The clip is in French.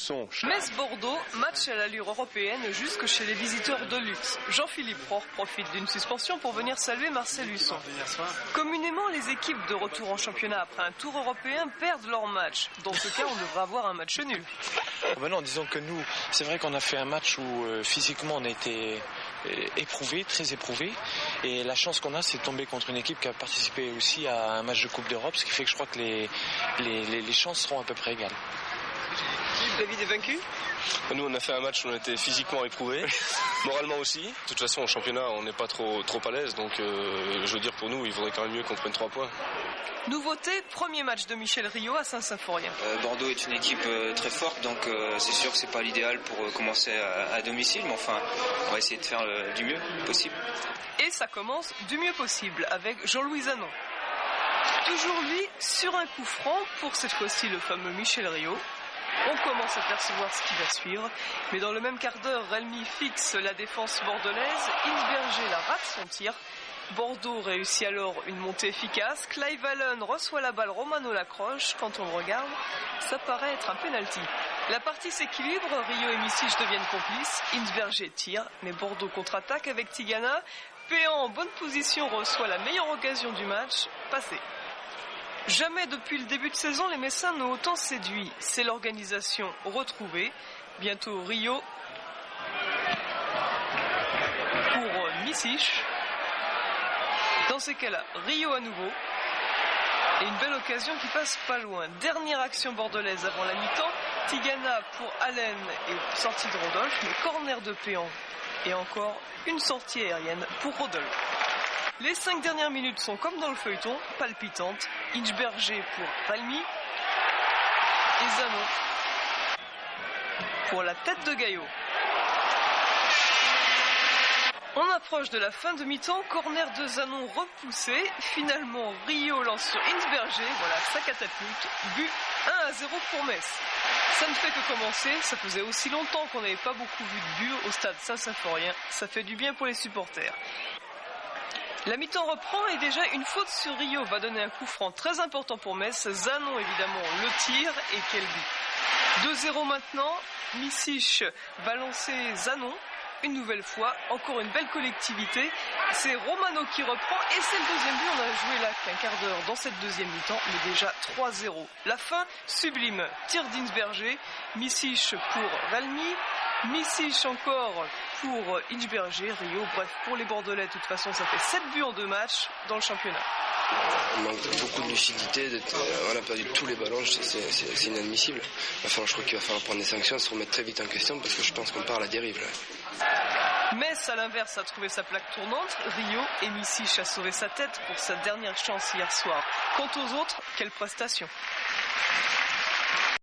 son. Metz-Bordeaux, match à l'allure européenne jusque chez les visiteurs de luxe. Jean-Philippe Rohr profite d'une suspension pour venir saluer Marcel Husson. Communément, les équipes de retour en championnat après un tour européen perdent leur match. Dans ce cas, on devrait avoir un match nul. Non, disons que nous, c'est vrai qu'on a fait un match où physiquement on a été éprouvé, très éprouvé. Et la chance qu'on a, c'est de tomber contre une équipe qui a participé aussi à un match de Coupe d'Europe, ce qui fait que je crois que les chances seront à peu près égales. L'avis des vaincus ? Nous, on a fait un match où on était physiquement éprouvé, moralement aussi. De toute façon, au championnat, on n'est pas trop à l'aise. Donc, je veux dire, pour nous, il vaudrait quand même mieux qu'on prenne 3 points. Nouveauté, premier match de Michel Rio à Saint-Symphorien. Bordeaux est une équipe très forte, donc c'est sûr que c'est pas l'idéal pour commencer à domicile, mais enfin, on va essayer de faire du mieux possible. Et ça commence du mieux possible avec Jean-Louis Zanon. Toujours lui, sur un coup franc, pour cette fois-ci le fameux Michel Rio. On commence à percevoir ce qui va suivre, mais dans le même quart d'heure, Relmi fixe la défense bordelaise, Hinsberger la rate son tir. Bordeaux réussit alors une montée efficace, Clive Allen reçoit la balle, Romano l'accroche. Quand on le regarde, ça paraît être un penalty. La partie s'équilibre, Rio et Micic deviennent complices, Hinsberger tire, mais Bordeaux contre-attaque avec Tigana. Péan en bonne position reçoit la meilleure occasion du match, passé. Jamais depuis le début de saison, les Messins n'ont autant séduit. C'est l'organisation retrouvée. Bientôt Rio pour Micic. Dans ces cas-là, Rio à nouveau. Et une belle occasion qui passe pas loin. Dernière action bordelaise avant la mi-temps. Tigana pour Allen et sortie de Rodolphe, mais corner de Péan. Et encore une sortie aérienne pour Rodolphe. Les 5 dernières minutes sont comme dans le feuilleton, palpitantes. Hinsberger pour Palmy et Zanon pour la tête de Gaillot. On approche de la fin de mi-temps, corner de Zanon repoussé. Finalement, Rio lance sur Hinsberger, voilà sa catapulte. But 1-0 pour Metz. Ça ne fait que commencer, ça faisait aussi longtemps qu'on n'avait pas beaucoup vu de buts au stade Saint-Symphorien. Ça fait du bien pour les supporters. La mi-temps reprend et déjà une faute sur Rio va donner un coup franc très important pour Metz. Zanon évidemment le tire et quel but. 2-0 maintenant, Micic va lancer Zanon. Une nouvelle fois, encore une belle collectivité. C'est Romano qui reprend et c'est le deuxième but. On a joué là qu'un quart d'heure dans cette deuxième mi-temps, mais déjà 3-0. La fin sublime. Tir d'Hinsberger, Micic pour Valmy, Micic encore pour Hinsberger, Rio. Bref, pour les Bordelais, de toute façon, ça fait 7 buts en 2 matchs dans le championnat. On manque beaucoup de lucidité, on a perdu tous les ballons, c'est inadmissible. Enfin, je crois qu'il va falloir prendre des sanctions, se remettre très vite en question parce que je pense qu'on part à la dérive là. Metz, à l'inverse, a trouvé sa plaque tournante. Rio et Micic a sauvé sa tête pour sa dernière chance hier soir. Quant aux autres, quelle prestation!